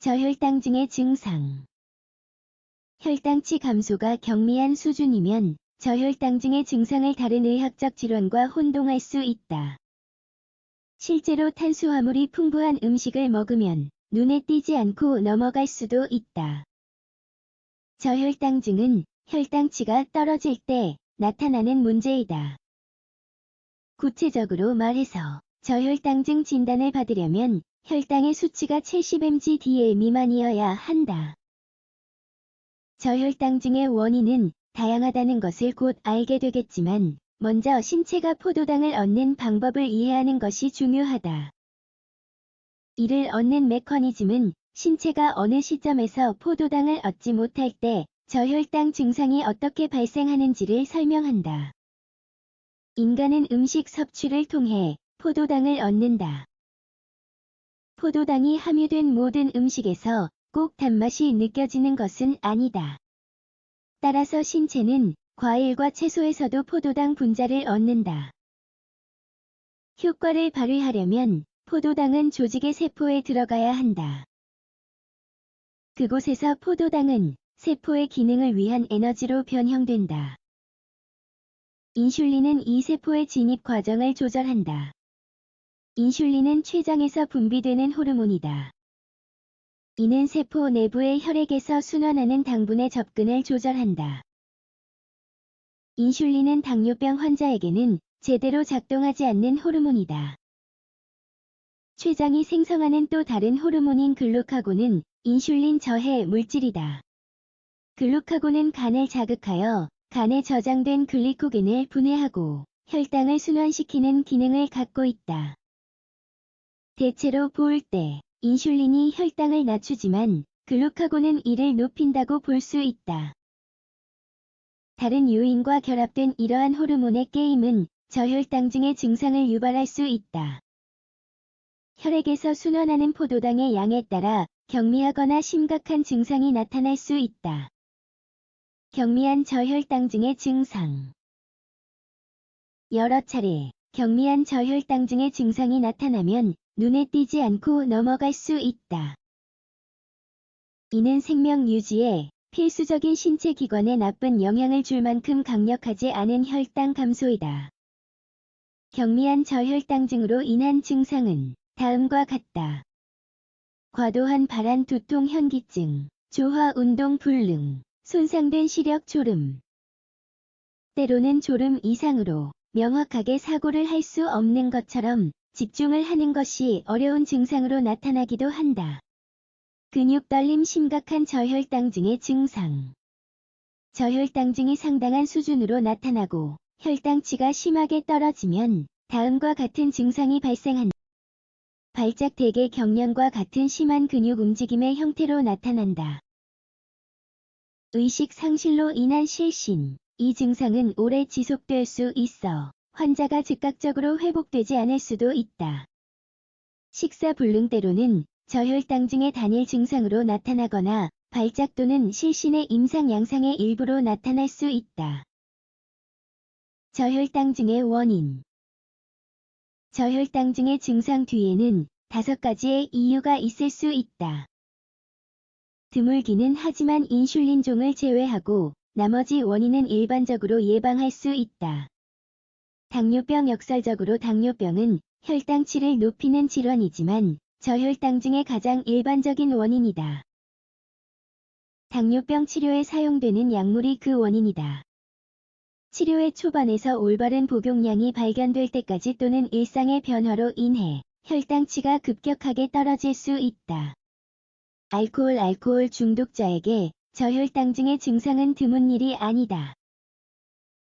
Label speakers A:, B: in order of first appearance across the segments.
A: 저혈당증의 증상. 혈당치 감소가 경미한 수준이면 저혈당증의 증상을 다른 의학적 질환과 혼동할 수 있다. 실제로 탄수화물이 풍부한 음식을 먹으면 눈에 띄지 않고 넘어갈 수도 있다. 저혈당증은 혈당치가 떨어질 때 나타나는 문제이다. 구체적으로 말해서 저혈당증 진단을 받으려면 혈당의 수치가 70mg/dl 미만이어야 한다. 저혈당증의 원인은 다양하다는 것을 곧 알게 되겠지만 먼저 신체가 포도당을 얻는 방법을 이해하는 것이 중요하다. 이를 얻는 메커니즘은 신체가 어느 시점에서 포도당을 얻지 못할 때 저혈당 증상이 어떻게 발생하는지를 설명한다. 인간은 음식 섭취를 통해 포도당을 얻는다. 포도당이 함유된 모든 음식에서 꼭 단맛이 느껴지는 것은 아니다. 따라서 신체는 과일과 채소에서도 포도당 분자를 얻는다. 효과를 발휘하려면 포도당은 조직의 세포에 들어가야 한다. 그곳에서 포도당은 세포의 기능을 위한 에너지로 변형된다. 인슐린은 이 세포의 진입 과정을 조절한다. 인슐린은 췌장에서 분비되는 호르몬이다. 이는 세포 내부의 혈액에서 순환하는 당분의 접근을 조절한다. 인슐린은 당뇨병 환자에게는 제대로 작동하지 않는 호르몬이다. 췌장이 생성하는 또 다른 호르몬인 글루카곤은 인슐린 저해 물질이다. 글루카곤은 간을 자극하여 간에 저장된 글리코겐을 분해하고 혈당을 순환시키는 기능을 갖고 있다. 대체로 볼 때 인슐린이 혈당을 낮추지만 글루카곤은 이를 높인다고 볼 수 있다. 다른 요인과 결합된 이러한 호르몬의 게임은 저혈당증의 증상을 유발할 수 있다. 혈액에서 순환하는 포도당의 양에 따라 경미하거나 심각한 증상이 나타날 수 있다. 경미한 저혈당증의 증상. 여러 차례 경미한 저혈당증의 증상이 나타나면 눈에 띄지 않고 넘어갈 수 있다. 이는 생명 유지에 필수적인 신체 기관에 나쁜 영향을 줄 만큼 강력하지 않은 혈당 감소이다. 경미한 저혈당증으로 인한 증상은 다음과 같다. 과도한 발한 두통 현기증, 조화 운동 불능, 손상된 시력 졸음. 때로는 졸음 이상으로 명확하게 사고를 할 수 없는 것처럼 집중을 하는 것이 어려운 증상으로 나타나기도 한다. 근육 떨림 심각한 저혈당증의 증상. 저혈당증이 상당한 수준으로 나타나고 혈당치가 심하게 떨어지면 다음과 같은 증상이 발생한다. 발작 대개 경련과 같은 심한 근육 움직임의 형태로 나타난다. 의식 상실로 인한 실신. 이 증상은 오래 지속될 수 있어 환자가 즉각적으로 회복되지 않을 수도 있다. 식사 불능 때로는 저혈당증의 단일 증상으로 나타나거나 발작 또는 실신의 임상 양상의 일부로 나타날 수 있다. 저혈당증의 원인. 저혈당증의 증상 뒤에는 5가지의 이유가 있을 수 있다. 드물기는 하지만 인슐린종을 제외하고 나머지 원인은 일반적으로 예방할 수 있다. 당뇨병. 역설적으로 당뇨병은 혈당치를 높이는 질환이지만 저혈당증의 가장 일반적인 원인이다. 당뇨병 치료에 사용되는 약물이 그 원인이다. 치료의 초반에서 올바른 복용량이 발견될 때까지 또는 일상의 변화로 인해 혈당치가 급격하게 떨어질 수 있다. 알코올 중독자에게 저혈당증의 증상은 드문 일이 아니다.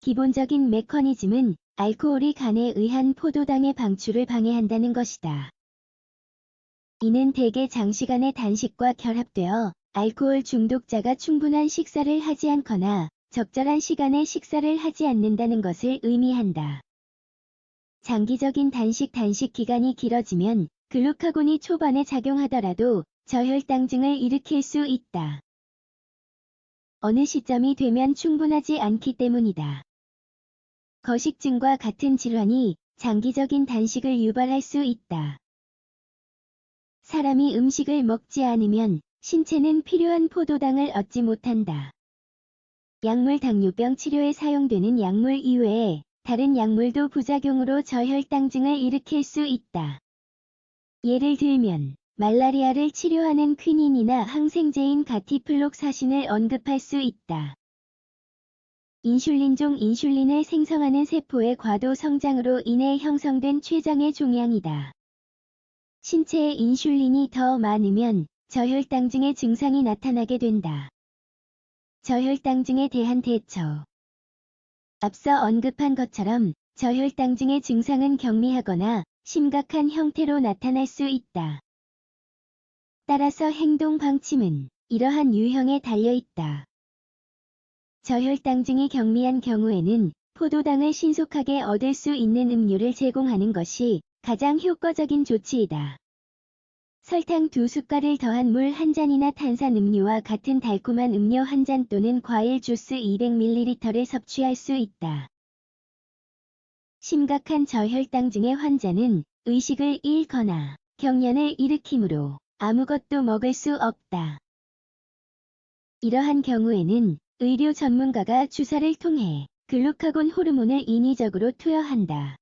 A: 기본적인 메커니즘은 알코올이 간에 의한 포도당의 방출을 방해한다는 것이다. 이는 대개 장시간의 단식과 결합되어 알코올 중독자가 충분한 식사를 하지 않거나 적절한 시간에 식사를 하지 않는다는 것을 의미한다. 장기적인 단식 기간이 길어지면 글루카곤이 초반에 작용하더라도 저혈당증을 일으킬 수 있다. 어느 시점이 되면 충분하지 않기 때문이다. 거식증과 같은 질환이 장기적인 단식을 유발할 수 있다. 사람이 음식을 먹지 않으면 신체는 필요한 포도당을 얻지 못한다. 약물 당뇨병 치료에 사용되는 약물 이외에 다른 약물도 부작용으로 저혈당증을 일으킬 수 있다. 예를 들면 말라리아를 치료하는 퀴닌이나 항생제인 가티플록사신을 언급할 수 있다. 인슐린종 인슐린을 생성하는 세포의 과도 성장으로 인해 형성된 췌장의 종양이다. 신체에 인슐린이 더 많으면 저혈당증의 증상이 나타나게 된다. 저혈당증에 대한 대처. 앞서 언급한 것처럼 저혈당증의 증상은 경미하거나 심각한 형태로 나타날 수 있다. 따라서 행동 방침은 이러한 유형에 달려 있다. 저혈당증이 경미한 경우에는 포도당을 신속하게 얻을 수 있는 음료를 제공하는 것이 가장 효과적인 조치이다. 설탕 2숟갈을 더한 물 1잔이나 탄산음료와 같은 달콤한 음료 1잔 또는 과일 주스 200ml를 섭취할 수 있다. 심각한 저혈당증의 환자는 의식을 잃거나 경련을 일으키므로 아무것도 먹을 수 없다. 이러한 경우에는 의료 전문가가 주사를 통해 글루카곤 호르몬을 인위적으로 투여한다.